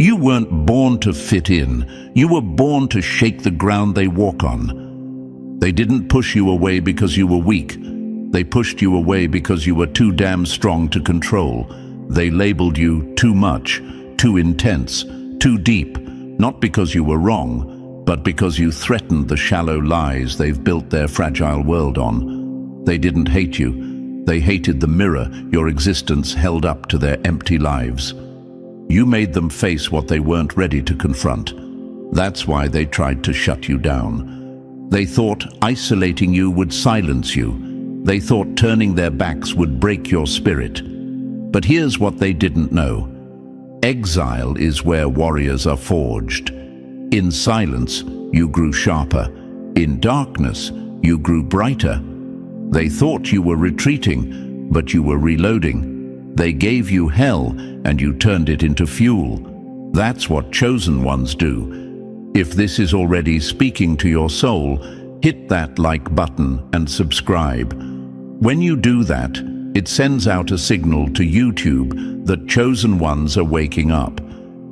You weren't born to fit in. You were born to shake the ground they walk on. They didn't push you away because you were weak. They pushed you away because you were too damn strong to control. They labeled you too much, too intense, too deep, not because you were wrong, but because you threatened the shallow lies they've built their fragile world on. They didn't hate you. They hated the mirror your existence held up to their empty lives. You made them face what they weren't ready to confront. That's why they tried to shut you down. They thought isolating you would silence you. They thought turning their backs would break your spirit. But here's what they didn't know. Exile is where warriors are forged. In silence, you grew sharper. In darkness, you grew brighter. They thought you were retreating, but you were reloading. They gave you hell, and you turned it into fuel. That's what chosen ones do. If this is already speaking to your soul, hit that like button and subscribe. When you do that, it sends out a signal to YouTube that chosen ones are waking up.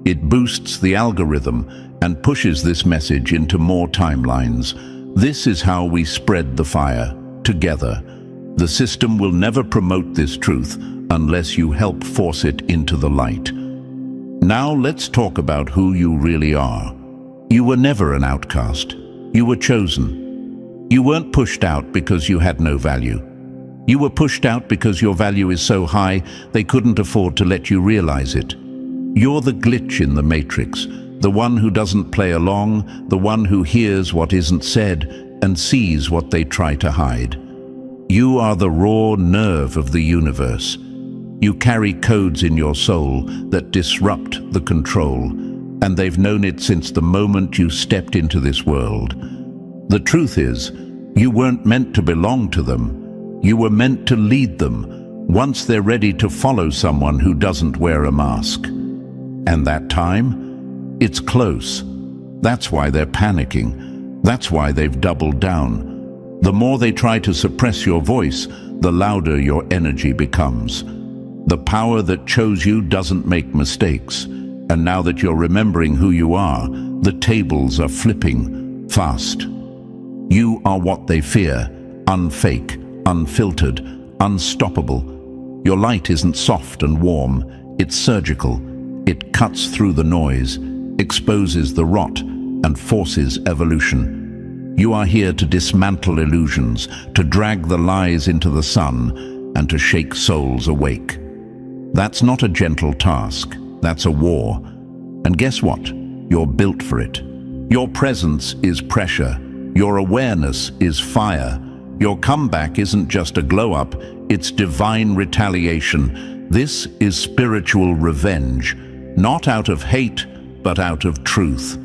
It boosts the algorithm and pushes this message into more timelines. This is how we spread the fire, together. The system will never promote this truth unless you help force it into the light. Now let's talk about who you really are. You were never an outcast. You were chosen. You weren't pushed out because you had no value. You were pushed out because your value is so high they couldn't afford to let you realize it. You're the glitch in the matrix, the one who doesn't play along, the one who hears what isn't said and sees what they try to hide. You are the raw nerve of the universe. You carry codes in your soul that disrupt the control, and they've known it since the moment you stepped into this world. The truth is, you weren't meant to belong to them. You were meant to lead them, once they're ready to follow someone who doesn't wear a mask. And that time? It's close. That's why they're panicking. That's why they've doubled down. The more they try to suppress your voice, the louder your energy becomes. The power that chose you doesn't make mistakes. And now that you're remembering who you are, the tables are flipping fast. You are what they fear, unfake, unfiltered, unstoppable. Your light isn't soft and warm, it's surgical. It cuts through the noise, exposes the rot, and forces evolution. You are here to dismantle illusions, to drag the lies into the sun, and to shake souls awake. That's not a gentle task, that's a war. And guess what? You're built for it. Your presence is pressure. Your awareness is fire. Your comeback isn't just a glow-up, it's divine retaliation. This is spiritual revenge, not out of hate, but out of truth.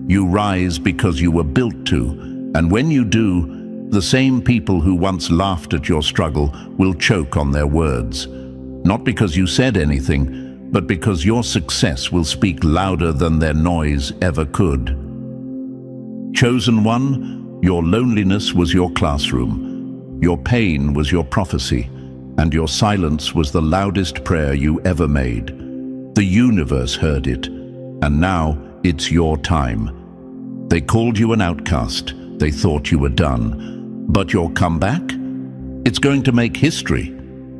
You rise because you were built to, and when you do, the same people who once laughed at your struggle will choke on their words. Not because you said anything, but because your success will speak louder than their noise ever could. Chosen one, your loneliness was your classroom, your pain was your prophecy, and your silence was the loudest prayer you ever made. The universe heard it, and now it's your time. They called you an outcast, they thought you were done, but your comeback? It's going to make history.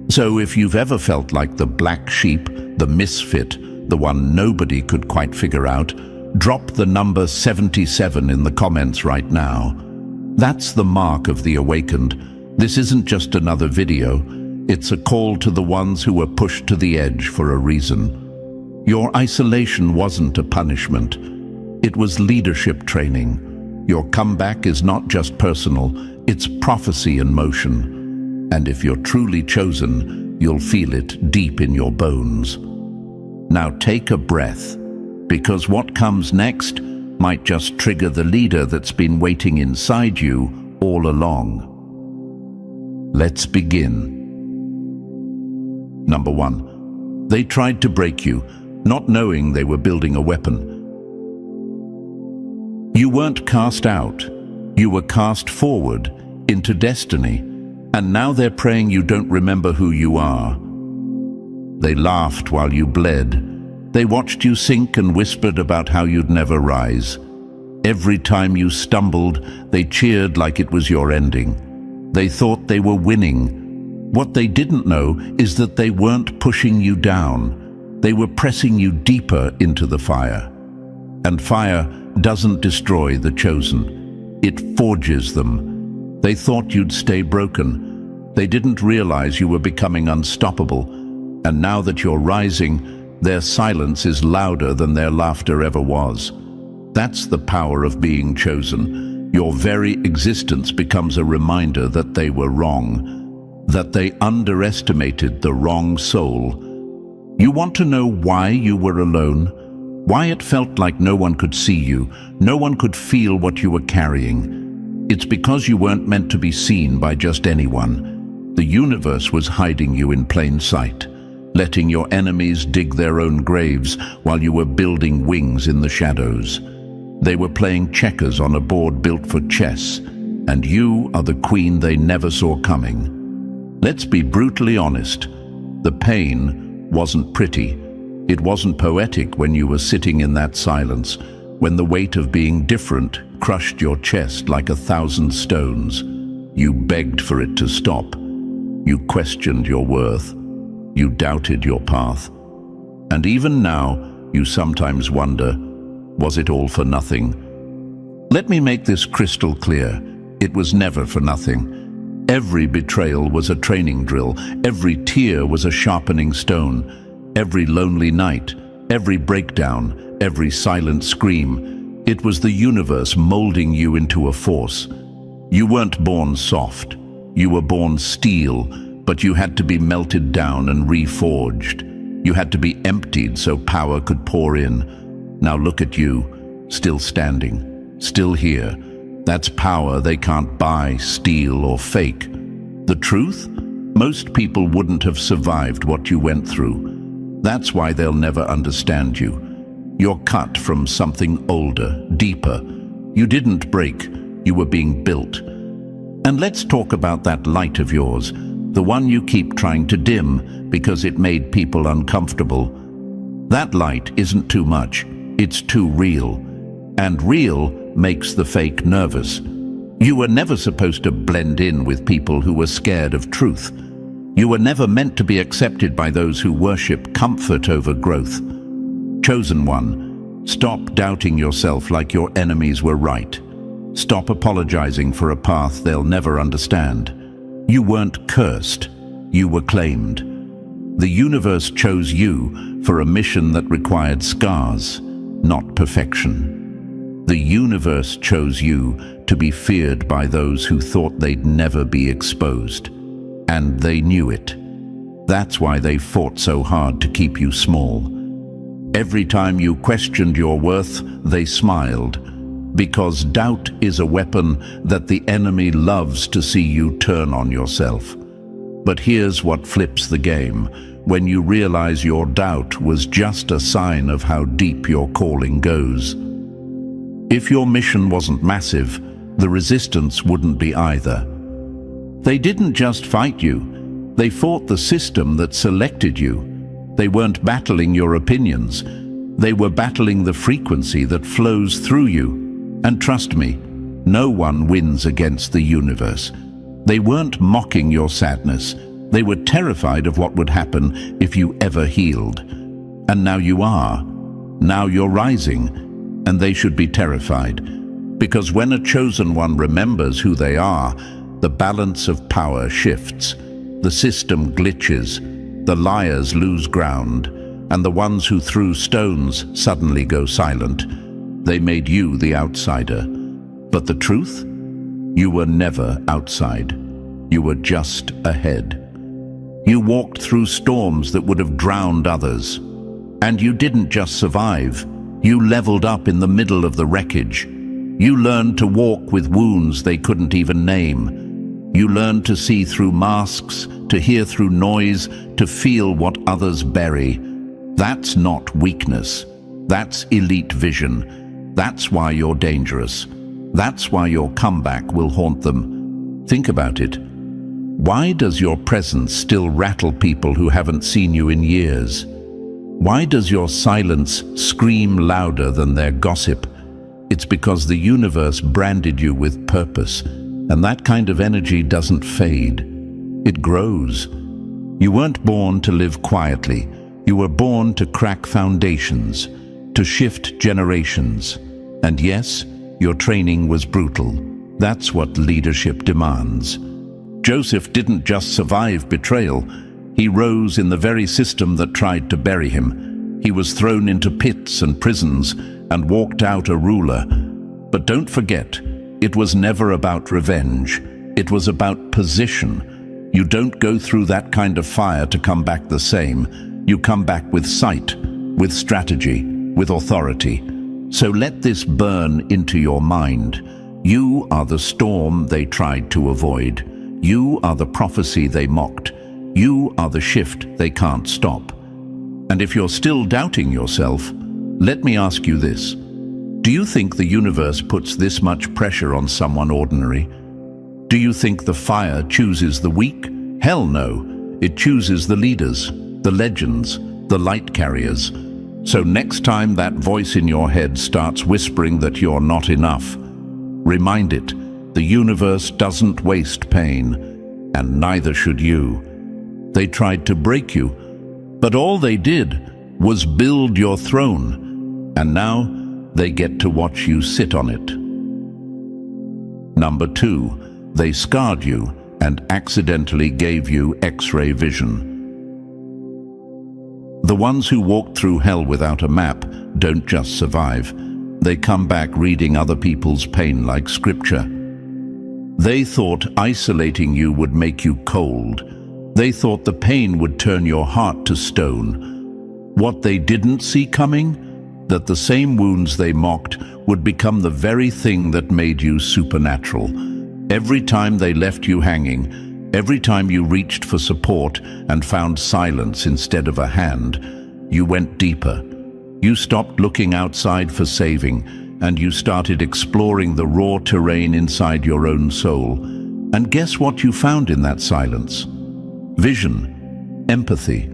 So if you've ever felt like the black sheep, the misfit, the one nobody could quite figure out, drop the number 77 in the comments right now. That's the mark of the awakened. This isn't just another video. It's a call to the ones who were pushed to the edge for a reason. Your isolation wasn't a punishment. It was leadership training. Your comeback is not just personal, it's prophecy in motion. And if you're truly chosen, you'll feel it deep in your bones. Now take a breath, because what comes next might just trigger the leader that's been waiting inside you all along. Let's begin. Number 1. They tried to break you, not knowing they were building a weapon. You weren't cast out. You were cast forward into destiny, and now they're praying you don't remember who you are. They laughed while you bled, They watched you sink and whispered about how you'd never rise. Every time you stumbled, they cheered like it was your ending. They thought they were winning. What they didn't know is that they weren't pushing you down. They were pressing you deeper into the fire. And fire doesn't destroy the chosen. It forges them. They thought you'd stay broken. They didn't realize you were becoming unstoppable. And now that you're rising, their silence is louder than their laughter ever was. That's the power of being chosen. Your very existence becomes a reminder that they were wrong, that they underestimated the wrong soul. You want to know why you were alone? Why it felt like no one could see you, no one could feel what you were carrying? It's because you weren't meant to be seen by just anyone. The universe was hiding you in plain sight, letting your enemies dig their own graves while you were building wings in the shadows. They were playing checkers on a board built for chess, and you are the queen they never saw coming. Let's be brutally honest. The pain wasn't pretty. It wasn't poetic when you were sitting in that silence, when the weight of being different crushed your chest like 1,000 stones. You begged for it to stop. You questioned your worth. You doubted your path. And even now, you sometimes wonder, was it all for nothing? Let me make this crystal clear. It was never for nothing. Every betrayal was a training drill. Every tear was a sharpening stone. Every lonely night, every breakdown, every silent scream, it was the universe molding you into a force. You weren't born soft. You were born steel, but you had to be melted down and reforged. You had to be emptied so power could pour in. Now look at you, still standing, still here. That's power they can't buy, steal, or fake. The truth? Most people wouldn't have survived what you went through. That's why they'll never understand you. You're cut from something older, deeper. You didn't break, you were being built. And let's talk about that light of yours, the one you keep trying to dim because it made people uncomfortable. That light isn't too much, it's too real. And real makes the fake nervous. You were never supposed to blend in with people who were scared of truth. You were never meant to be accepted by those who worship comfort over growth. Chosen one, stop doubting yourself like your enemies were right. Stop apologizing for a path they'll never understand. You weren't cursed, you were claimed. The universe chose you for a mission that required scars, not perfection. The universe chose you to be feared by those who thought they'd never be exposed. And they knew it. That's why they fought so hard to keep you small. Every time you questioned your worth, they smiled. Because doubt is a weapon that the enemy loves to see you turn on yourself. But here's what flips the game. When you realize your doubt was just a sign of how deep your calling goes. If your mission wasn't massive, the resistance wouldn't be either. They didn't just fight you, they fought the system that selected you. They weren't battling your opinions, they were battling the frequency that flows through you. And trust me, no one wins against the universe. They weren't mocking your sadness, they were terrified of what would happen if you ever healed. And now you are. Now you're rising, and they should be terrified. Because when a chosen one remembers who they are, the balance of power shifts, the system glitches, the liars lose ground, and the ones who threw stones suddenly go silent. They made you the outsider. But the truth? You were never outside. You were just ahead. You walked through storms that would have drowned others. And you didn't just survive. You leveled up in the middle of the wreckage. You learned to walk with wounds they couldn't even name. You learned to see through masks, to hear through noise, to feel what others bury. That's not weakness. That's elite vision. That's why you're dangerous. That's why your comeback will haunt them. Think about it. Why does your presence still rattle people who haven't seen you in years? Why does your silence scream louder than their gossip? It's because the universe branded you with purpose, and that kind of energy doesn't fade. It grows. You weren't born to live quietly. You were born to crack foundations, to shift generations. And yes, your training was brutal. That's what leadership demands. Joseph didn't just survive betrayal. He rose in the very system that tried to bury him. He was thrown into pits and prisons and walked out a ruler. But don't forget, it was never about revenge. It was about position. You don't go through that kind of fire to come back the same. You come back with sight, with strategy, with authority. So let this burn into your mind. You are the storm they tried to avoid. You are the prophecy they mocked. You are the shift they can't stop. And if you're still doubting yourself, let me ask you this. Do you think the universe puts this much pressure on someone ordinary? Do you think the fire chooses the weak? Hell no. It chooses the leaders, the legends, the light carriers. So next time that voice in your head starts whispering that you're not enough, remind it, the universe doesn't waste pain, and neither should you. They tried to break you, but all they did was build your throne, and now they get to watch you sit on it. Number 2, they scarred you and accidentally gave you X-ray vision. The ones who walked through hell without a map don't just survive. They come back reading other people's pain like scripture. They thought isolating you would make you cold. They thought the pain would turn your heart to stone. What they didn't see coming? That the same wounds they mocked would become the very thing that made you supernatural. Every time they left you hanging, every time you reached for support and found silence instead of a hand, you went deeper. You stopped looking outside for saving, and you started exploring the raw terrain inside your own soul. And guess what you found in that silence? Vision, empathy,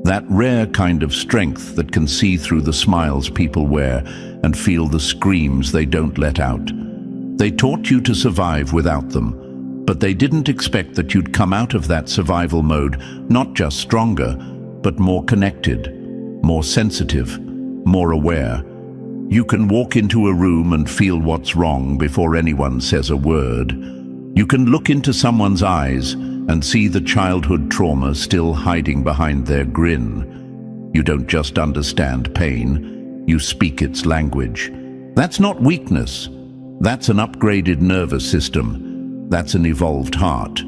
that rare kind of strength that can see through the smiles people wear and feel the screams they don't let out. They taught you to survive without them, but they didn't expect that you'd come out of that survival mode not just stronger, but more connected, more sensitive, more aware. You can walk into a room and feel what's wrong before anyone says a word. You can look into someone's eyes and see the childhood trauma still hiding behind their grin. You don't just understand pain, you speak its language. That's not weakness. That's an upgraded nervous system. That's an evolved heart.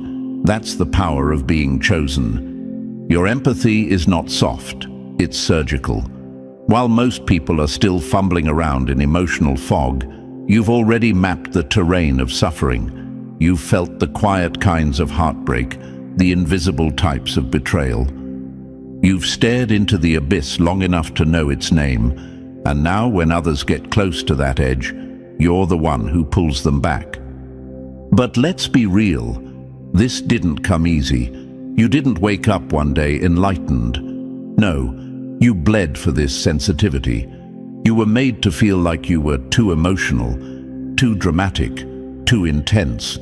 That's the power of being chosen. Your empathy is not soft, it's surgical. While most people are still fumbling around in emotional fog, you've already mapped the terrain of suffering. You've felt the quiet kinds of heartbreak, the invisible types of betrayal. You've stared into the abyss long enough to know its name, and now when others get close to that edge, you're the one who pulls them back. But let's be real, this didn't come easy. You didn't wake up one day enlightened. No, you bled for this sensitivity. You were made to feel like you were too emotional, too dramatic, too intense,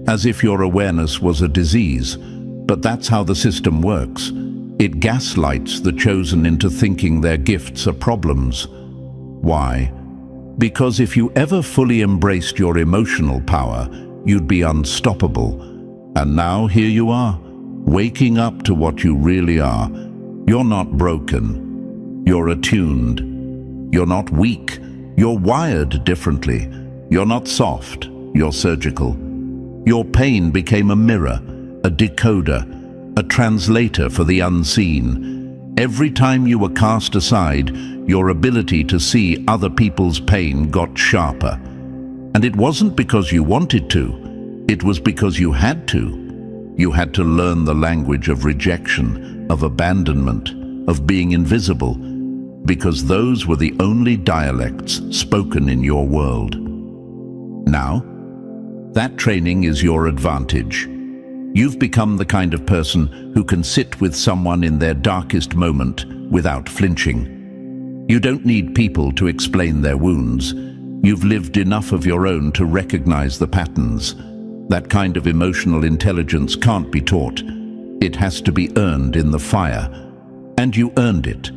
as if your awareness was a disease. But that's how the system works. It gaslights the chosen into thinking their gifts are problems. Why? Because if you ever fully embraced your emotional power, you'd be unstoppable. And now here you are, waking up to what you really are. You're not broken. You're attuned. You're not weak. You're wired differently. You're not soft. You're surgical. Your pain became a mirror, a decoder, a translator for the unseen. Every time you were cast aside, your ability to see other people's pain got sharper. And it wasn't because you wanted to, it was because you had to. You had to learn the language of rejection, of abandonment, of being invisible, because those were the only dialects spoken in your world. Now, that training is your advantage. You've become the kind of person who can sit with someone in their darkest moment without flinching. You don't need people to explain their wounds. You've lived enough of your own to recognize the patterns. That kind of emotional intelligence can't be taught. It has to be earned in the fire. And you earned it.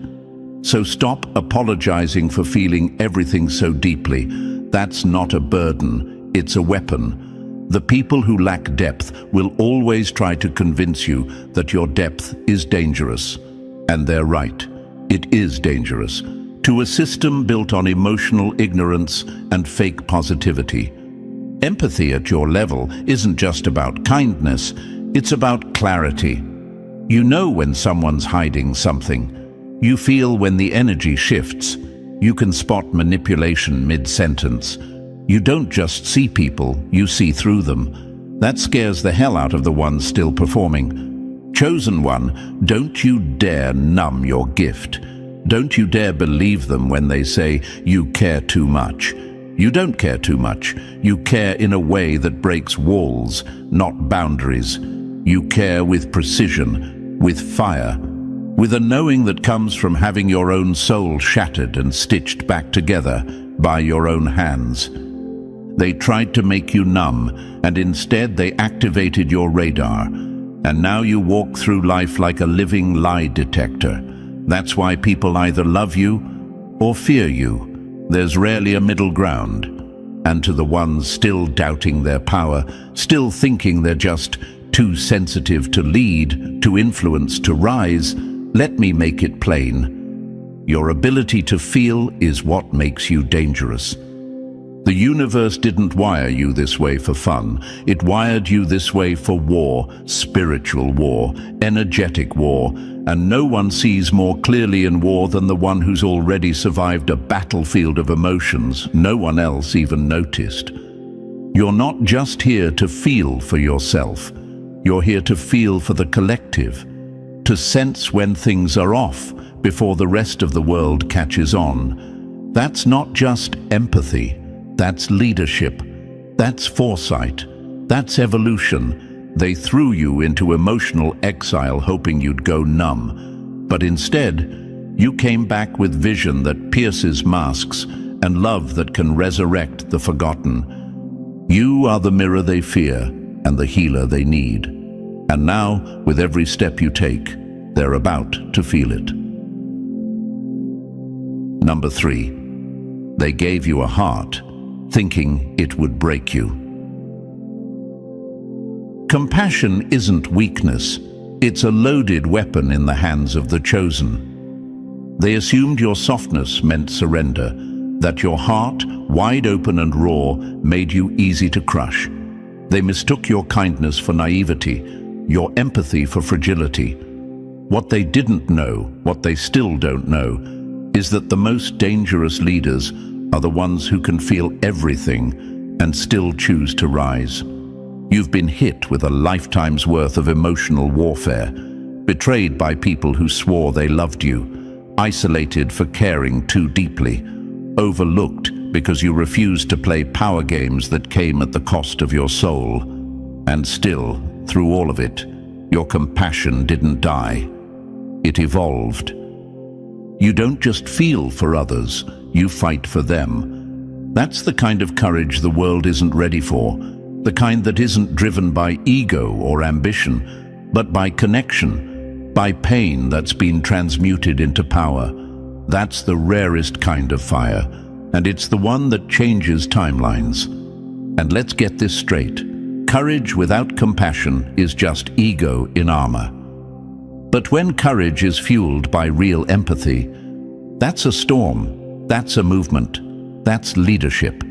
So stop apologizing for feeling everything so deeply. That's not a burden, it's a weapon. The people who lack depth will always try to convince you that your depth is dangerous. And they're right. It is dangerous. To a system built on emotional ignorance and fake positivity. Empathy at your level isn't just about kindness, it's about clarity. You know when someone's hiding something. You feel when the energy shifts. You can spot manipulation mid-sentence. You don't just see people, you see through them. That scares the hell out of the ones still performing. Chosen one, don't you dare numb your gift. Don't you dare believe them when they say you care too much. You don't care too much. You care in a way that breaks walls, not boundaries. You care with precision, with fire, with a knowing that comes from having your own soul shattered and stitched back together by your own hands. They tried to make you numb, and instead they activated your radar. And now you walk through life like a living lie detector. That's why people either love you or fear you. There's rarely a middle ground. And to the ones still doubting their power, still thinking they're just too sensitive to lead, to influence, to rise, let me make it plain. Your ability to feel is what makes you dangerous. The universe didn't wire you this way for fun. It wired you this way for war, spiritual war, energetic war, and no one sees more clearly in war than the one who's already survived a battlefield of emotions no one else even noticed. You're not just here to feel for yourself. You're here to feel for the collective, to sense when things are off before the rest of the world catches on. That's not just empathy. That's leadership. That's foresight. That's evolution. They threw you into emotional exile hoping you'd go numb. But instead, you came back with vision that pierces masks and love that can resurrect the forgotten. You are the mirror they fear and the healer they need. And now, with every step you take, they're about to feel it. Number 3. They gave you a heart, thinking it would break you. Compassion isn't weakness. It's a loaded weapon in the hands of the chosen. They assumed your softness meant surrender, that your heart, wide open and raw, made you easy to crush. They mistook your kindness for naivety, your empathy for fragility. What they didn't know, what they still don't know, is that the most dangerous leaders are the ones who can feel everything and still choose to rise. You've been hit with a lifetime's worth of emotional warfare, betrayed by people who swore they loved you, isolated for caring too deeply, overlooked because you refused to play power games that came at the cost of your soul. And still, through all of it, your compassion didn't die. It evolved. You don't just feel for others, you fight for them. That's the kind of courage the world isn't ready for, the kind that isn't driven by ego or ambition, but by connection, by pain that's been transmuted into power. That's the rarest kind of fire, and it's the one that changes timelines. And let's get this straight. Courage without compassion is just ego in armor. But when courage is fueled by real empathy, that's a storm, that's a movement, that's leadership.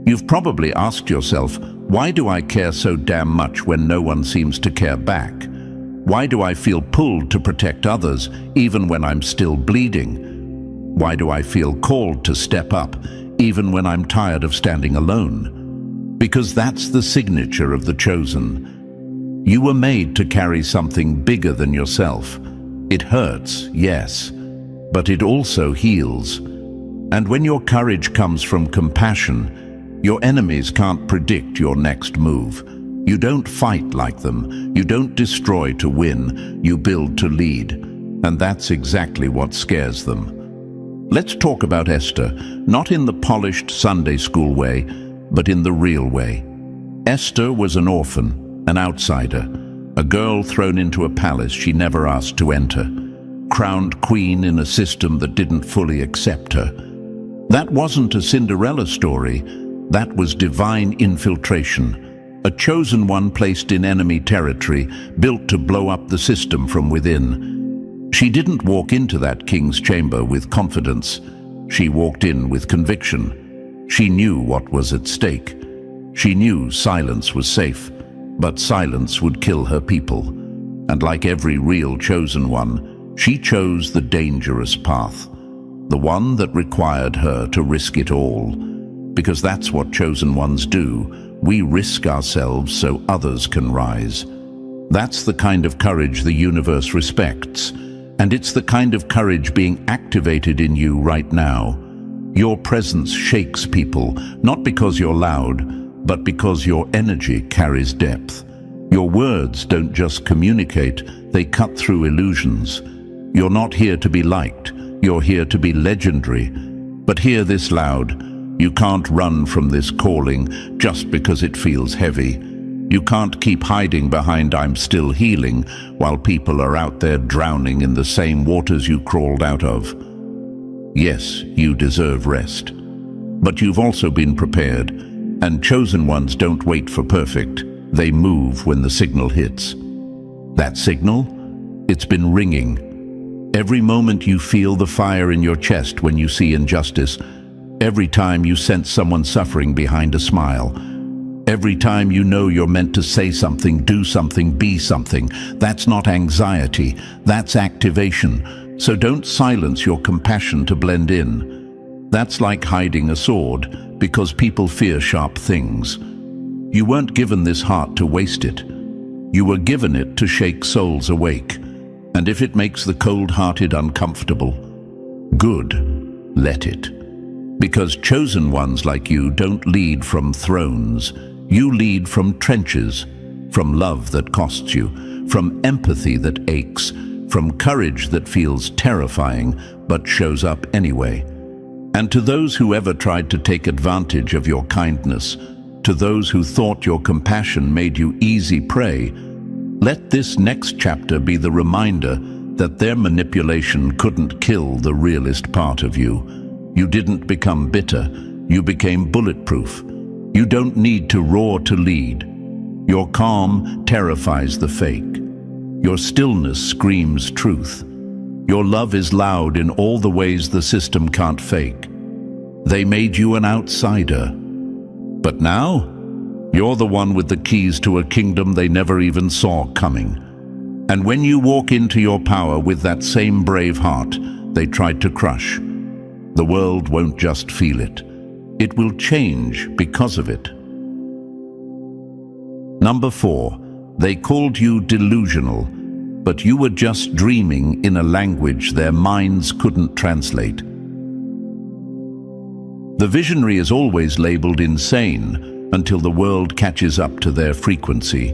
You've probably asked yourself, why do I care so damn much when no one seems to care back? Why do I feel pulled to protect others even when I'm still bleeding? Why do I feel called to step up even when I'm tired of standing alone? Because that's the signature of the chosen. You were made to carry something bigger than yourself. It hurts, yes, but it also heals. And when your courage comes from compassion, your enemies can't predict your next move. You don't fight like them. You don't destroy to win. You build to lead. And that's exactly what scares them. Let's talk about Esther, not in the polished Sunday school way, but in the real way. Esther was an orphan, an outsider, a girl thrown into a palace she never asked to enter, crowned queen in a system that didn't fully accept her. That wasn't a Cinderella story. That was divine infiltration, a chosen one placed in enemy territory, built to blow up the system from within. She didn't walk into that king's chamber with confidence. She walked in with conviction. She knew what was at stake. She knew silence was safe, but silence would kill her people. And like every real chosen one, she chose the dangerous path, the one that required her to risk it all. Because that's what chosen ones do. We risk ourselves so others can rise. That's the kind of courage the universe respects. And it's the kind of courage being activated in you right now. Your presence shakes people, not because you're loud, but because your energy carries depth. Your words don't just communicate, they cut through illusions. You're not here to be liked, you're here to be legendary. But hear this loud, you can't run from this calling just because it feels heavy. You can't keep hiding behind "I'm still healing" while people are out there drowning in the same waters you crawled out of. Yes, you deserve rest. But you've also been prepared, and chosen ones don't wait for perfect. They move when the signal hits. That signal? It's been ringing. Every moment you feel the fire in your chest when you see injustice, every time you sense someone suffering behind a smile, every time you know you're meant to say something, do something, be something. That's not anxiety, that's activation. So don't silence your compassion to blend in. That's like hiding a sword, because people fear sharp things. You weren't given this heart to waste it. You were given it to shake souls awake. And if it makes the cold-hearted uncomfortable, good, let it. Because chosen ones like you don't lead from thrones. You lead from trenches, from love that costs you, from empathy that aches, from courage that feels terrifying but shows up anyway. And to those who ever tried to take advantage of your kindness, to those who thought your compassion made you easy prey, let this next chapter be the reminder that their manipulation couldn't kill the realest part of you. You didn't become bitter, you became bulletproof. You don't need to roar to lead. Your calm terrifies the fake. Your stillness screams truth. Your love is loud in all the ways the system can't fake. They made you an outsider. But now, you're the one with the keys to a kingdom they never even saw coming. And when you walk into your power with that same brave heart they tried to crush, the world won't just feel it. It will change because of it. Number 4, they called you delusional, but you were just dreaming in a language their minds couldn't translate. The visionary is always labeled insane until the world catches up to their frequency.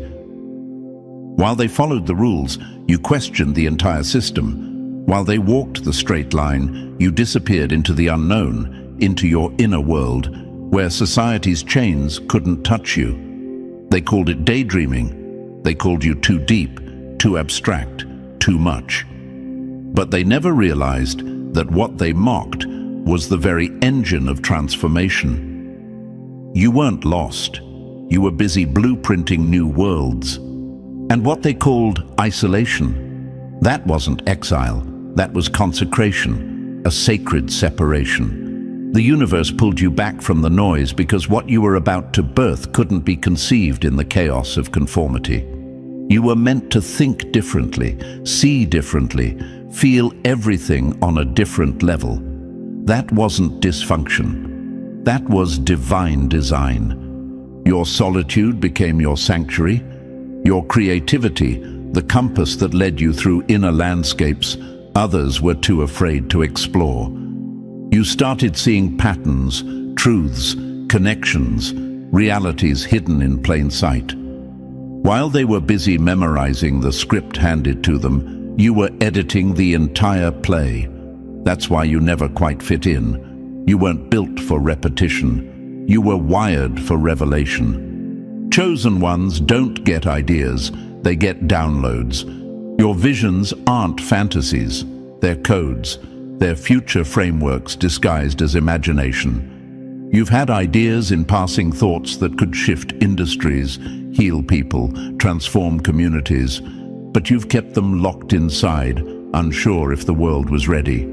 While they followed the rules, you questioned the entire system. While they walked the straight line, you disappeared into the unknown, into your inner world, where society's chains couldn't touch you. They called it daydreaming. They called you too deep, too abstract, too much. But they never realized that what they mocked was the very engine of transformation. You weren't lost. You were busy blueprinting new worlds. And what they called isolation, that wasn't exile, that was consecration, a sacred separation. The universe pulled you back from the noise because what you were about to birth couldn't be conceived in the chaos of conformity. You were meant to think differently, see differently, feel everything on a different level. That wasn't dysfunction. That was divine design. Your solitude became your sanctuary. Your creativity, the compass that led you through inner landscapes others were too afraid to explore. You started seeing patterns, truths, connections, realities hidden in plain sight. While they were busy memorizing the script handed to them, you were editing the entire play. That's why you never quite fit in. You weren't built for repetition. You were wired for revelation. Chosen ones don't get ideas, they get downloads. Your visions aren't fantasies, they're codes. They're future frameworks disguised as imagination. You've had ideas in passing thoughts that could shift industries, heal people, transform communities, but you've kept them locked inside, unsure if the world was ready.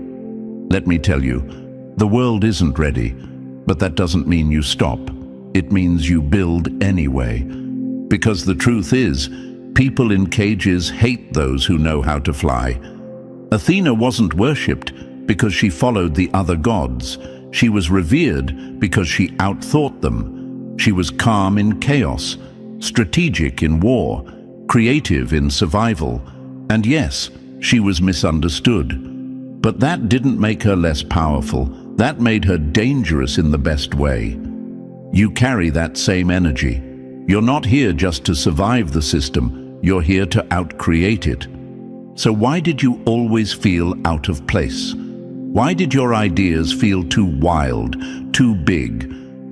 Let me tell you, the world isn't ready, but that doesn't mean you stop. It means you build anyway. Because the truth is, people in cages hate those who know how to fly. Athena wasn't worshipped because she followed the other gods. She was revered because she outthought them. She was calm in chaos, strategic in war, creative in survival. And yes, she was misunderstood. But that didn't make her less powerful. That made her dangerous in the best way. You carry that same energy. You're not here just to survive the system. You're here to outcreate it. So why did you always feel out of place? Why did your ideas feel too wild, too big,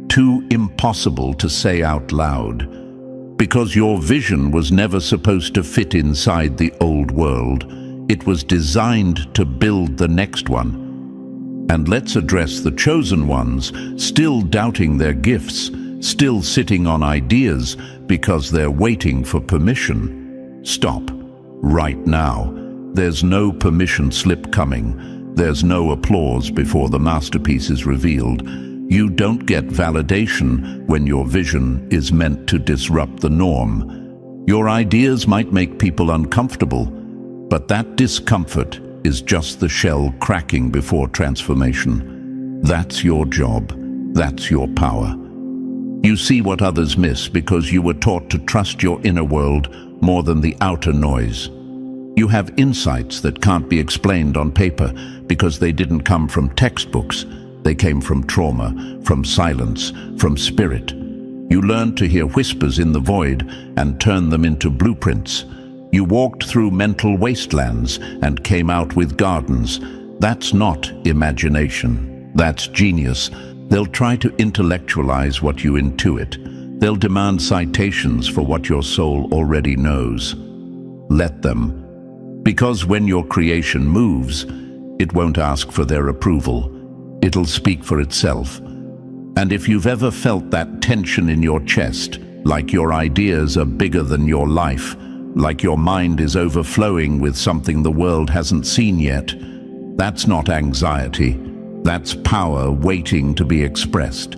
too impossible to say out loud? Because your vision was never supposed to fit inside the old world. It was designed to build the next one. And let's address the chosen ones, still doubting their gifts, still sitting on ideas because they're waiting for permission. Stop. Right now. There's no permission slip coming. There's no applause before the masterpiece is revealed. You don't get validation when your vision is meant to disrupt the norm. Your ideas might make people uncomfortable, but that discomfort is just the shell cracking before transformation. That's your job. That's your power. You see what others miss because you were taught to trust your inner world more than the outer noise. You have insights that can't be explained on paper because they didn't come from textbooks. They came from trauma, from silence, from spirit. You learned to hear whispers in the void and turn them into blueprints. You walked through mental wastelands and came out with gardens. That's not imagination. That's genius. They'll try to intellectualize what you intuit. They'll demand citations for what your soul already knows. Let them. Because when your creation moves, it won't ask for their approval. It'll speak for itself. And if you've ever felt that tension in your chest, like your ideas are bigger than your life, like your mind is overflowing with something the world hasn't seen yet, that's not anxiety. That's power waiting to be expressed.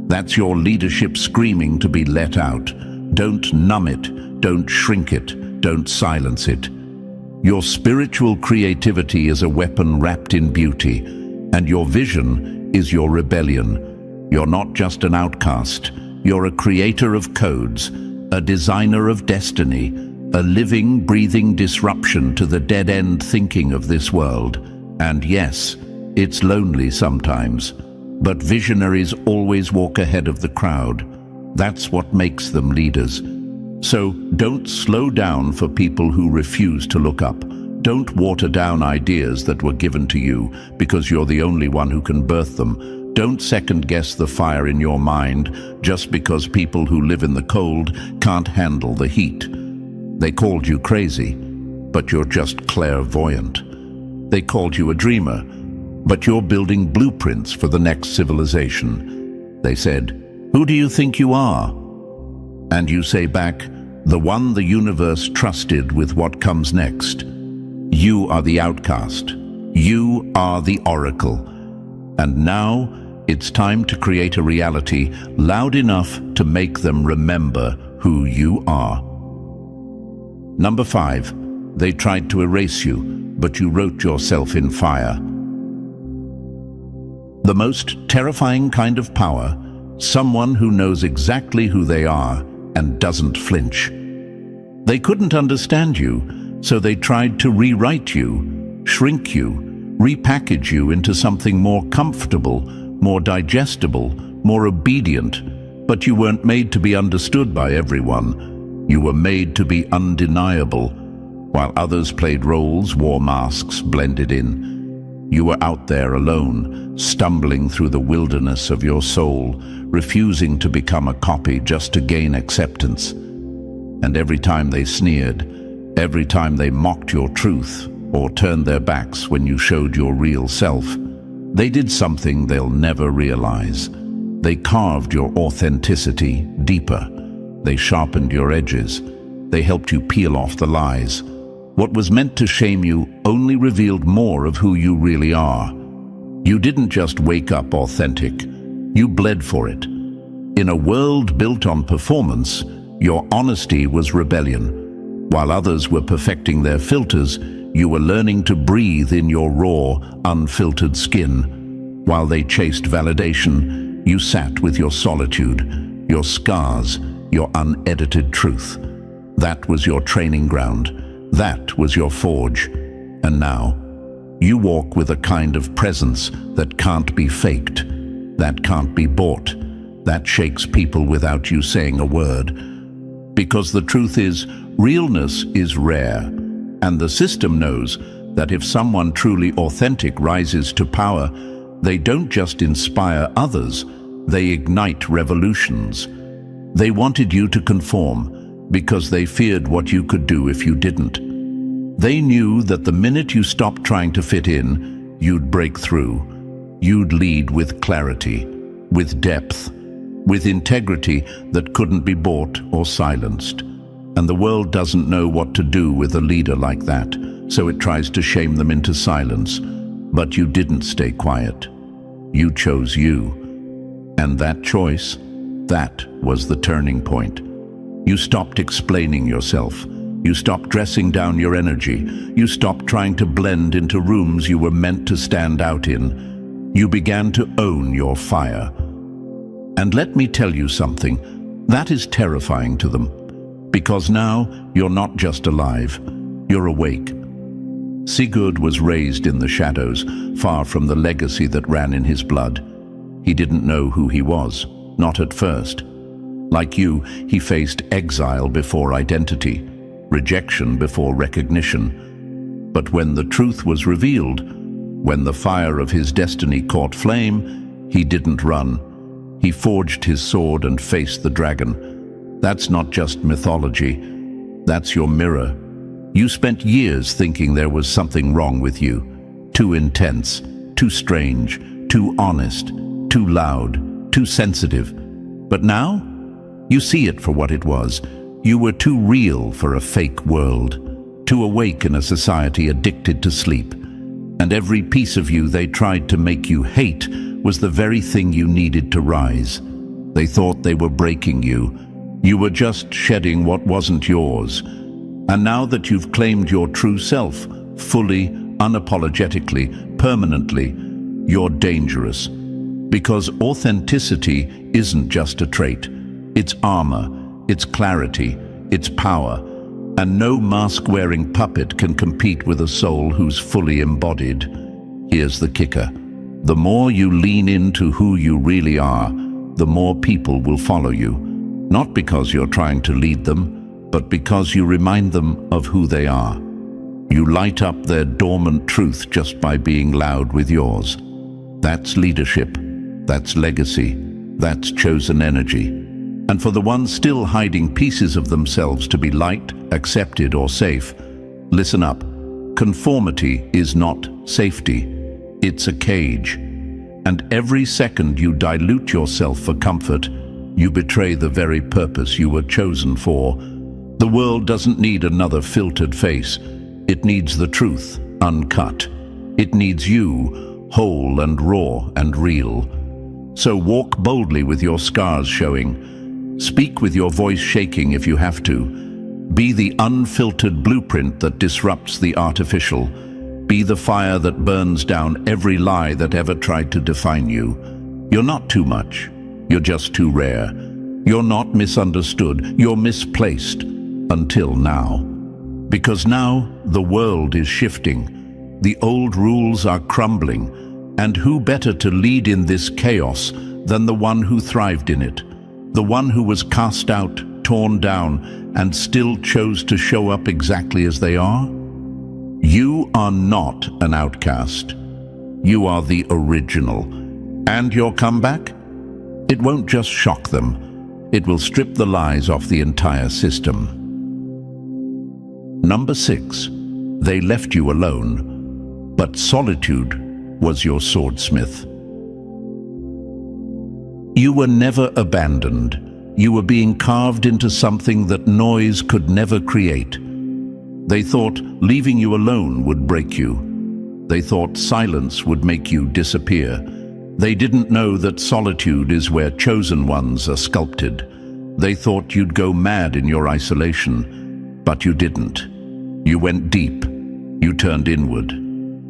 That's your leadership screaming to be let out. Don't numb it. Don't shrink it. Don't silence it. Your spiritual creativity is a weapon wrapped in beauty, and your vision is your rebellion. You're not just an outcast. You're a creator of codes, a designer of destiny, a living, breathing disruption to the dead-end thinking of this world. And yes, it's lonely sometimes, but visionaries always walk ahead of the crowd. That's what makes them leaders. So don't slow down for people who refuse to look up. Don't water down ideas that were given to you because you're the only one who can birth them. Don't second-guess the fire in your mind just because people who live in the cold can't handle the heat. They called you crazy, but you're just clairvoyant. They called you a dreamer, but you're building blueprints for the next civilization. They said, "Who do you think you are?" And you say back, "The one the universe trusted with what comes next." You are the outcast. You are the oracle. And now it's time to create a reality loud enough to make them remember who you are. Number 5, they tried to erase you, but you wrote yourself in fire. The most terrifying kind of power, someone who knows exactly who they are and doesn't flinch. They couldn't understand you, so they tried to rewrite you, shrink you, repackage you into something more comfortable, more digestible, more obedient. But you weren't made to be understood by everyone. You were made to be undeniable, while others played roles, wore masks, blended in. You were out there alone, stumbling through the wilderness of your soul, refusing to become a copy just to gain acceptance. And every time they sneered, every time they mocked your truth or turned their backs when you showed your real self, they did something they'll never realize. They carved your authenticity deeper. They sharpened your edges. They helped you peel off the lies. What was meant to shame you only revealed more of who you really are. You didn't just wake up authentic. You bled for it. In a world built on performance, your honesty was rebellion. While others were perfecting their filters, you were learning to breathe in your raw, unfiltered skin. While they chased validation, you sat with your solitude, your scars, your unedited truth. That was your training ground. That was your forge. And now, you walk with a kind of presence that can't be faked, that can't be bought, that shakes people without you saying a word. Because the truth is, realness is rare, and the system knows that if someone truly authentic rises to power, they don't just inspire others, they ignite revolutions. They wanted you to conform because they feared what you could do if you didn't. They knew that the minute you stopped trying to fit in, you'd break through. You'd lead with clarity, with depth, with integrity that couldn't be bought or silenced. And the world doesn't know what to do with a leader like that, so it tries to shame them into silence. But you didn't stay quiet. You chose you. And that choice, that was the turning point. You stopped explaining yourself. You stopped dressing down your energy. You stopped trying to blend into rooms you were meant to stand out in. You began to own your fire. And let me tell you something, that is terrifying to them. Because now you're not just alive, you're awake. Sigurd was raised in the shadows, far from the legacy that ran in his blood. He didn't know who he was, not at first. Like you, he faced exile before identity, rejection before recognition. But when the truth was revealed, when the fire of his destiny caught flame, he didn't run. He forged his sword and faced the dragon. That's not just mythology, that's your mirror. You spent years thinking there was something wrong with you. Too intense, too strange, too honest, too loud, too sensitive. But now, you see it for what it was. You were too real for a fake world, too awake in a society addicted to sleep. And every piece of you they tried to make you hate was the very thing you needed to rise. They thought they were breaking you. You were just shedding what wasn't yours. And now that you've claimed your true self, fully, unapologetically, permanently, you're dangerous. Because authenticity isn't just a trait. It's armor, it's clarity, it's power. And no mask-wearing puppet can compete with a soul who's fully embodied. Here's the kicker. The more you lean into who you really are, the more people will follow you. Not because you're trying to lead them, but because you remind them of who they are. You light up their dormant truth just by being loud with yours. That's leadership. That's legacy. That's chosen energy. And for the ones still hiding pieces of themselves to be liked, accepted, or safe, listen up. Conformity is not safety. It's a cage. And every second you dilute yourself for comfort, you betray the very purpose you were chosen for. The world doesn't need another filtered face. It needs the truth, uncut. It needs you, whole and raw and real. So walk boldly with your scars showing. Speak with your voice shaking if you have to. Be the unfiltered blueprint that disrupts the artificial. Be the fire that burns down every lie that ever tried to define you. You're not too much. You're just too rare. You're not misunderstood. You're misplaced. Until now. Because now the world is shifting. The old rules are crumbling. And who better to lead in this chaos than the one who thrived in it? The one who was cast out, torn down and still chose to show up exactly as they are? You are not an outcast. You are the original. And your comeback? It won't just shock them. It will strip the lies off the entire system. Number 6. They left you alone, but solitude was your swordsmith. You were never abandoned. You were being carved into something that noise could never create. They thought leaving you alone would break you. They thought silence would make you disappear. They didn't know that solitude is where chosen ones are sculpted. They thought you'd go mad in your isolation, but you didn't. You went deep. You turned inward.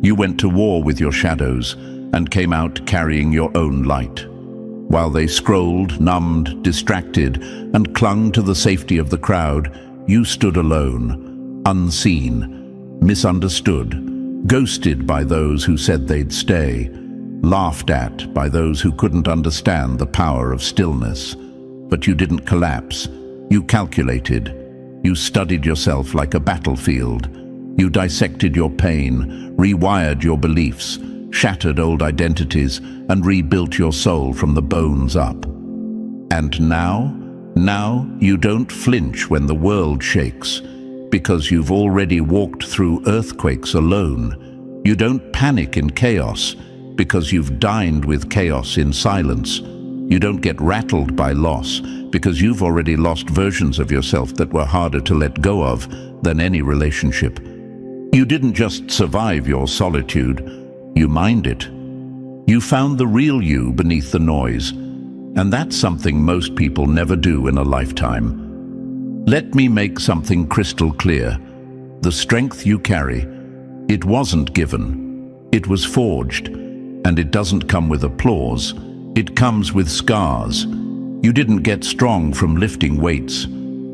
You went to war with your shadows and came out carrying your own light. While they scrolled, numbed, distracted, and clung to the safety of the crowd, you stood alone, unseen, misunderstood, ghosted by those who said they'd stay, laughed at by those who couldn't understand the power of stillness. But you didn't collapse. You calculated. You studied yourself like a battlefield. You dissected your pain, rewired your beliefs, shattered old identities, and rebuilt your soul from the bones up. And now you don't flinch when the world shakes, because you've already walked through earthquakes alone. You don't panic in chaos, because you've dined with chaos in silence. You don't get rattled by loss, because you've already lost versions of yourself that were harder to let go of than any relationship. You didn't just survive your solitude, you mined it. You found the real you beneath the noise, and that's something most people never do in a lifetime. Let me make something crystal clear. The strength you carry, it wasn't given. It was forged, and it doesn't come with applause. It comes with scars. You didn't get strong from lifting weights.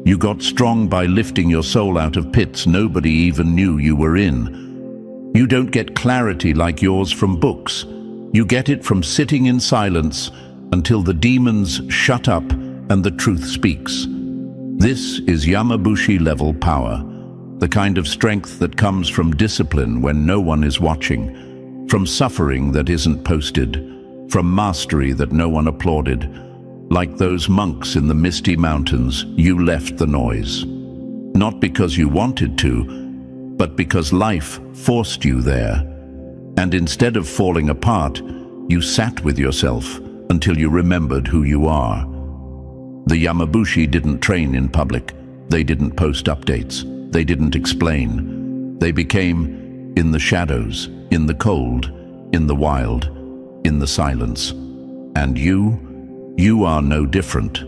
You got strong by lifting your soul out of pits nobody even knew you were in. You don't get clarity like yours from books. You get it from sitting in silence until the demons shut up and the truth speaks. This is Yamabushi-level power, the kind of strength that comes from discipline when no one is watching, from suffering that isn't posted, from mastery that no one applauded. Like those monks in the misty mountains, you left the noise. Not because you wanted to, but because life forced you there. And instead of falling apart, you sat with yourself until you remembered who you are. The Yamabushi didn't train in public. They didn't post updates. They didn't explain. They became in the shadows, in the cold, in the wild, in the silence. And you are no different.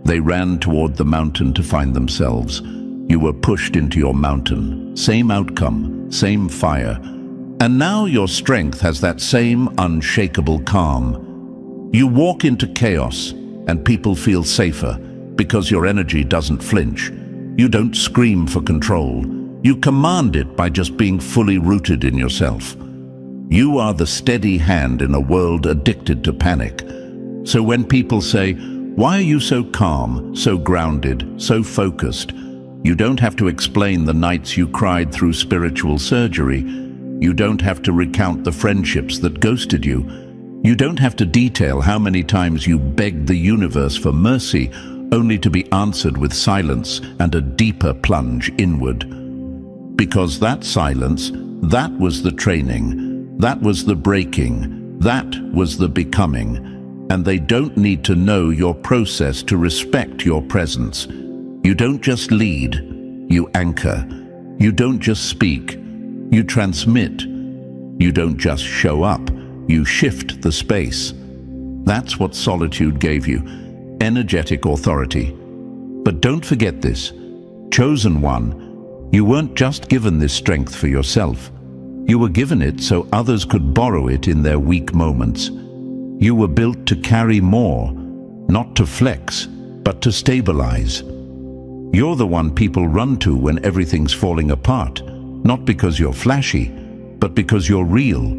They ran toward the mountain to find themselves. You were pushed into your mountain. Same outcome, same fire. And now your strength has that same unshakable calm. You walk into chaos and people feel safer because your energy doesn't flinch. You don't scream for control. You command it by just being fully rooted in yourself. You are the steady hand in a world addicted to panic. So when people say, "Why are you so calm, so grounded, so focused?" You don't have to explain the nights you cried through spiritual surgery. You don't have to recount the friendships that ghosted you. You don't have to detail how many times you begged the universe for mercy, only to be answered with silence and a deeper plunge inward. Because that silence, that was the training, that was the breaking, that was the becoming. And they don't need to know your process to respect your presence. You don't just lead, you anchor. You don't just speak, you transmit. You don't just show up, you shift the space. That's what solitude gave you, energetic authority. But don't forget this, chosen one, you weren't just given this strength for yourself. You were given it so others could borrow it in their weak moments. You were built to carry more, not to flex, but to stabilize. You're the one people run to when everything's falling apart, not because you're flashy, but because you're real.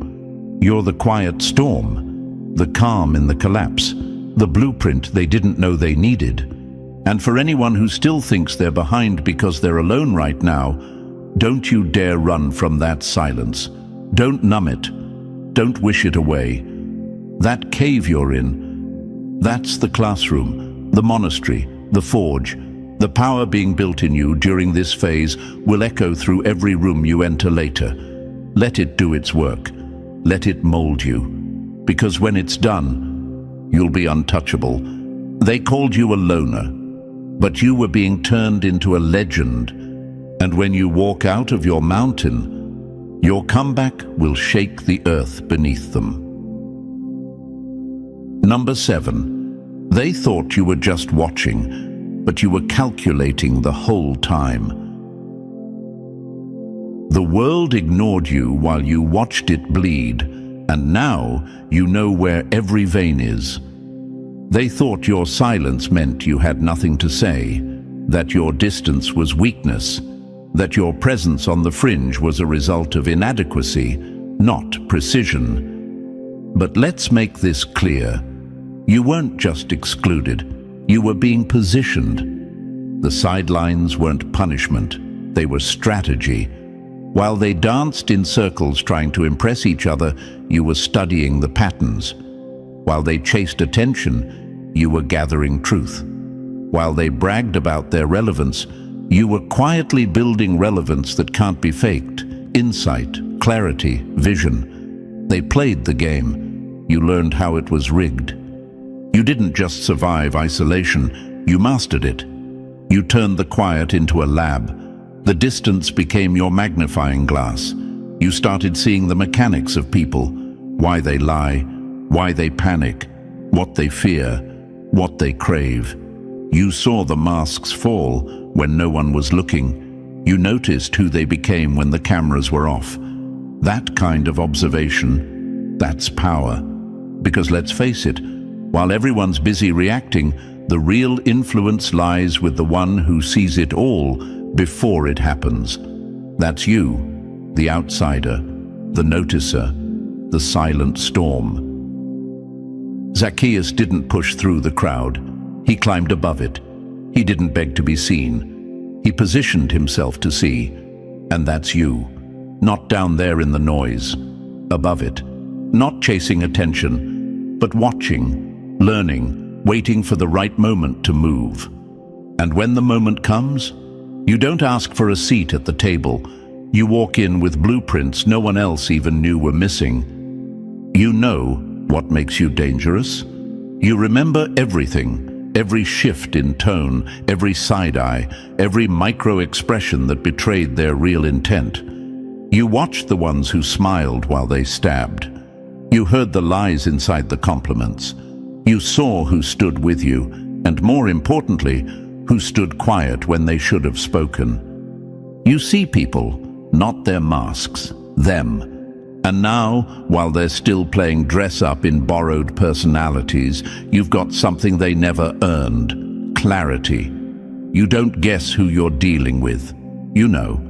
You're the quiet storm, the calm in the collapse, the blueprint they didn't know they needed. And for anyone who still thinks they're behind because they're alone right now, don't you dare run from that silence. Don't numb it. Don't wish it away. That cave you're in, that's the classroom, the monastery, the forge. The power being built in you during this phase will echo through every room you enter later. Let it do its work. Let it mold you. Because when it's done, you'll be untouchable. They called you a loner, but you were being turned into a legend. And when you walk out of your mountain, your comeback will shake the earth beneath them. Number 7. They thought you were just watching, but you were calculating the whole time. The world ignored you while you watched it bleed, and now you know where every vein is. They thought your silence meant you had nothing to say, that your distance was weakness, that your presence on the fringe was a result of inadequacy, not precision. But let's make this clear. You weren't just excluded, you were being positioned. The sidelines weren't punishment, they were strategy. While they danced in circles trying to impress each other, you were studying the patterns. While they chased attention, you were gathering truth. While they bragged about their relevance, you were quietly building relevance that can't be faked. Insight, clarity, vision. They played the game. You learned how it was rigged. You didn't just survive isolation, you mastered it. You turned the quiet into a lab. The distance became your magnifying glass. You started seeing the mechanics of people, why they lie, why they panic, what they fear, what they crave. You saw the masks fall when no one was looking. You noticed who they became when the cameras were off. That kind of observation, that's power. Because let's face it, while everyone's busy reacting, the real influence lies with the one who sees it all before it happens. That's you, the outsider, the noticer, the silent storm. Zacchaeus didn't push through the crowd. He climbed above it. He didn't beg to be seen. He positioned himself to see. And that's you. Not down there in the noise. Above it. Not chasing attention, but watching, learning, waiting for the right moment to move. And when the moment comes, you don't ask for a seat at the table. You walk in with blueprints no one else even knew were missing. You know what makes you dangerous. You remember everything, every shift in tone, every side-eye, every micro-expression that betrayed their real intent. You watched the ones who smiled while they stabbed. You heard the lies inside the compliments. You saw who stood with you, and more importantly, who stood quiet when they should have spoken. You see people, not their masks, them. And now, while they're still playing dress-up in borrowed personalities, you've got something they never earned: clarity. You don't guess who you're dealing with. You know.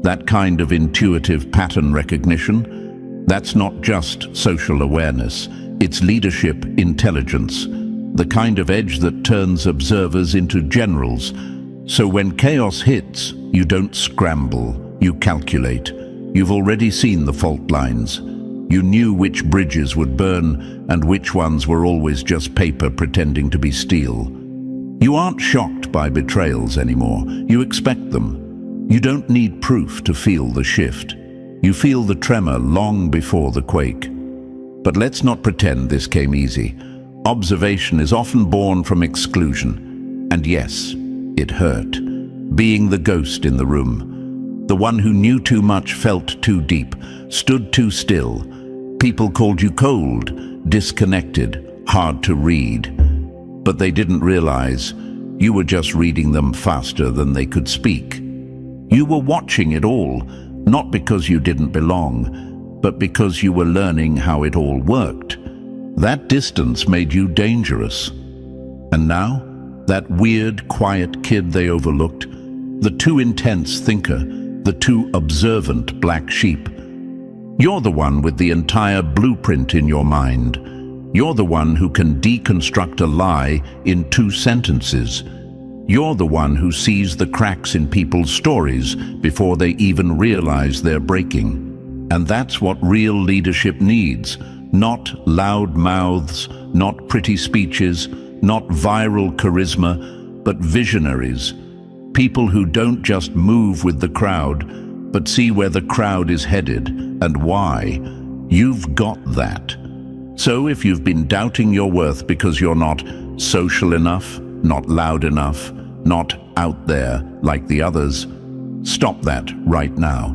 That kind of intuitive pattern recognition, that's not just social awareness, it's leadership intelligence, the kind of edge that turns observers into generals. So when chaos hits, you don't scramble, you calculate. You've already seen the fault lines. You knew which bridges would burn and which ones were always just paper pretending to be steel. You aren't shocked by betrayals anymore. You expect them. You don't need proof to feel the shift. You feel the tremor long before the quake. But let's not pretend this came easy. Observation is often born from exclusion. And yes, it hurt. Being the ghost in the room. The one who knew too much, felt too deep, stood too still. People called you cold, disconnected, hard to read. But they didn't realize you were just reading them faster than they could speak. You were watching it all, not because you didn't belong, but because you were learning how it all worked. That distance made you dangerous. And now, that weird, quiet kid they overlooked, the too intense thinker, the too observant black sheep. You're the one with the entire blueprint in your mind. You're the one who can deconstruct a lie in 2 sentences. You're the one who sees the cracks in people's stories before they even realize they're breaking. And that's what real leadership needs. Not loud mouths, not pretty speeches, not viral charisma, but visionaries. People who don't just move with the crowd, but see where the crowd is headed and why. You've got that. So if you've been doubting your worth because you're not social enough, not loud enough, not out there like the others, stop that right now.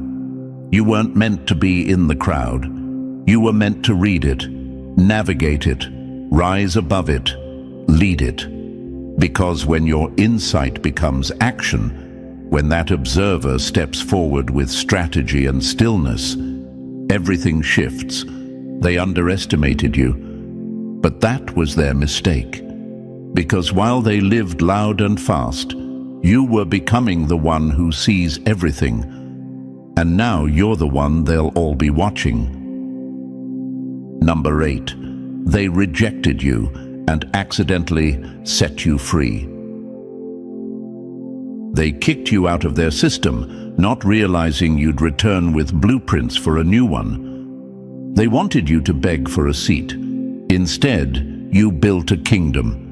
You weren't meant to be in the crowd. You were meant to read it, navigate it, rise above it, lead it. Because when your insight becomes action, when that observer steps forward with strategy and stillness, everything shifts. They underestimated you, but that was their mistake. Because while they lived loud and fast, you were becoming the one who sees everything. And now you're the one they'll all be watching. Number 8, they rejected you and accidentally set you free. They kicked you out of their system, not realizing you'd return with blueprints for a new one. They wanted you to beg for a seat. Instead, you built a kingdom.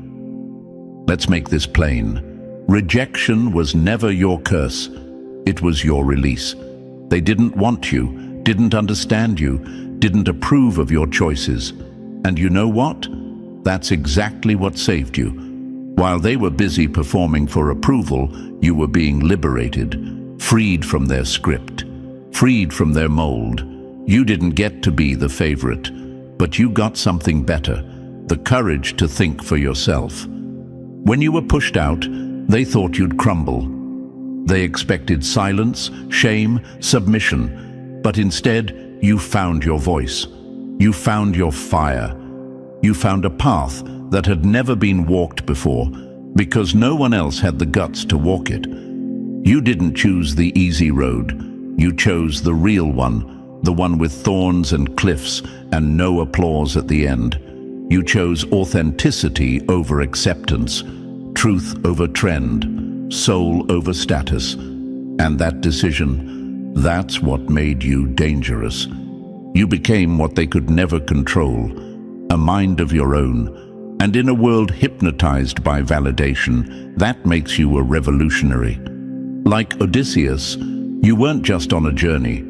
Let's make this plain. Rejection was never your curse. It was your release. They didn't want you, didn't understand you, didn't approve of your choices. And you know what? That's exactly what saved you. While they were busy performing for approval, you were being liberated, freed from their script, freed from their mold. You didn't get to be the favorite, but you got something better, the courage to think for yourself. When you were pushed out, they thought you'd crumble. They expected silence, shame, submission, but instead you found your voice. You found your fire. You found a path that had never been walked before, because no one else had the guts to walk it. You didn't choose the easy road. You chose the real one, the one with thorns and cliffs and no applause at the end. You chose authenticity over acceptance, truth over trend, soul over status. And that decision, that's what made you dangerous. You became what they could never control, a mind of your own. And in a world hypnotized by validation, that makes you a revolutionary. Like Odysseus, you weren't just on a journey,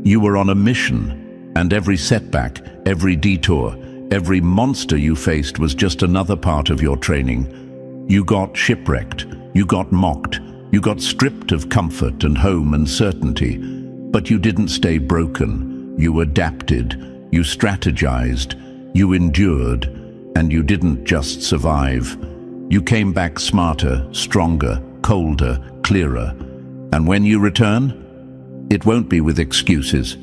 you were on a mission. And every setback, every detour, every monster you faced was just another part of your training. You got shipwrecked, you got mocked, you got stripped of comfort and home and certainty. But you didn't stay broken. You adapted, you strategized, you endured, and you didn't just survive. You came back smarter, stronger, colder, clearer. And when you return, it won't be with excuses.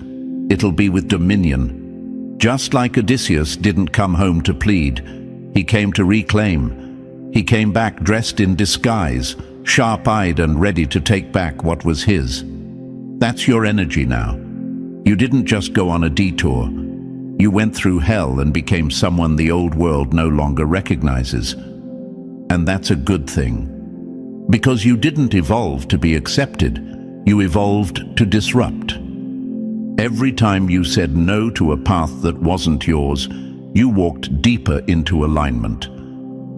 It'll be with dominion. Just like Odysseus didn't come home to plead, he came to reclaim. He came back dressed in disguise, sharp-eyed and ready to take back what was his. That's your energy now. You didn't just go on a detour. You went through hell and became someone the old world no longer recognizes. And that's a good thing. Because you didn't evolve to be accepted. You evolved to disrupt. Every time you said no to a path that wasn't yours, you walked deeper into alignment.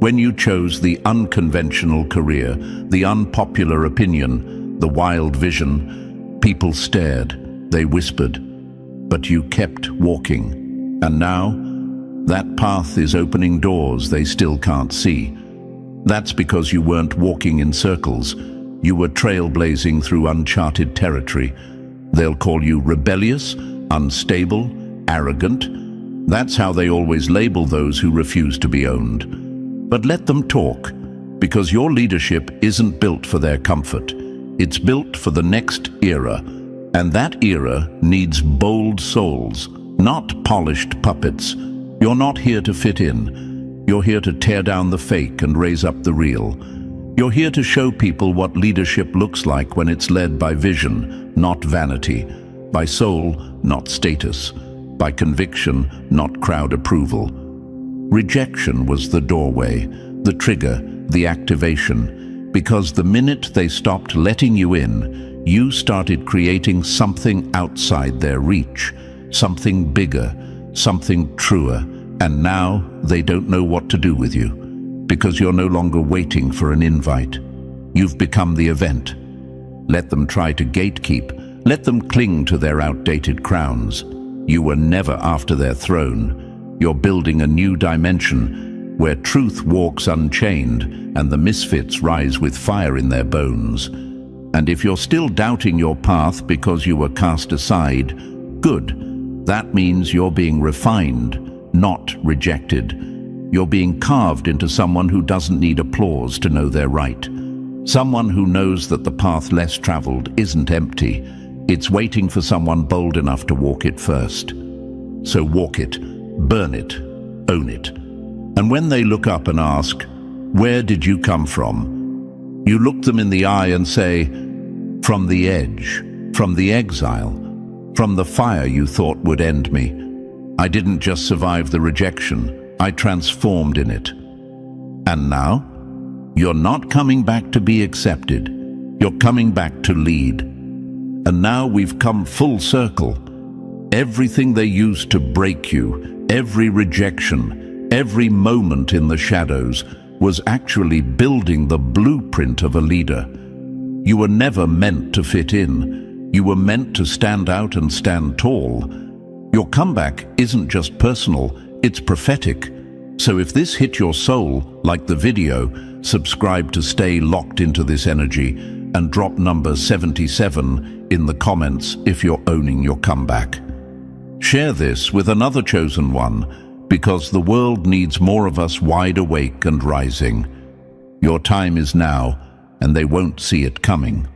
When you chose the unconventional career, the unpopular opinion, the wild vision, people stared, they whispered, but you kept walking. And now, that path is opening doors they still can't see. That's because you weren't walking in circles. You were trailblazing through uncharted territory. They'll call you rebellious, unstable, arrogant. That's how they always label those who refuse to be owned. But let them talk, because your leadership isn't built for their comfort. It's built for the next era, and that era needs bold souls, not polished puppets. You're not here to fit in. You're here to tear down the fake and raise up the real. You're here to show people what leadership looks like when it's led by vision, not vanity, by soul, not status, by conviction, not crowd approval. Rejection was the doorway, the trigger, the activation. Because the minute they stopped letting you in, you started creating something outside their reach, something bigger, something truer, and now they don't know what to do with you, because you're no longer waiting for an invite. You've become the event. Let them try to gatekeep. Let them cling to their outdated crowns. You were never after their throne. You're building a new dimension where truth walks unchained and the misfits rise with fire in their bones. And if you're still doubting your path because you were cast aside, good. That means you're being refined, not rejected. You're being carved into someone who doesn't need applause to know they're right. Someone who knows that the path less traveled isn't empty. It's waiting for someone bold enough to walk it first. So walk it, burn it, own it. And when they look up and ask, "Where did you come from?" you look them in the eye and say, "From the edge, from the exile, from the fire you thought would end me. I didn't just survive the rejection, I transformed in it." And now, you're not coming back to be accepted, you're coming back to lead. And now we've come full circle. Everything they used to break you, every rejection, every moment in the shadows, was actually building the blueprint of a leader. You were never meant to fit in. You were meant to stand out and stand tall. Your comeback isn't just personal, it's prophetic. So if this hit your soul, like the video, subscribe to stay locked into this energy and drop number 77 in the comments if you're owning your comeback. Share this with another chosen one, because the world needs more of us wide awake and rising. Your time is now, and they won't see it coming.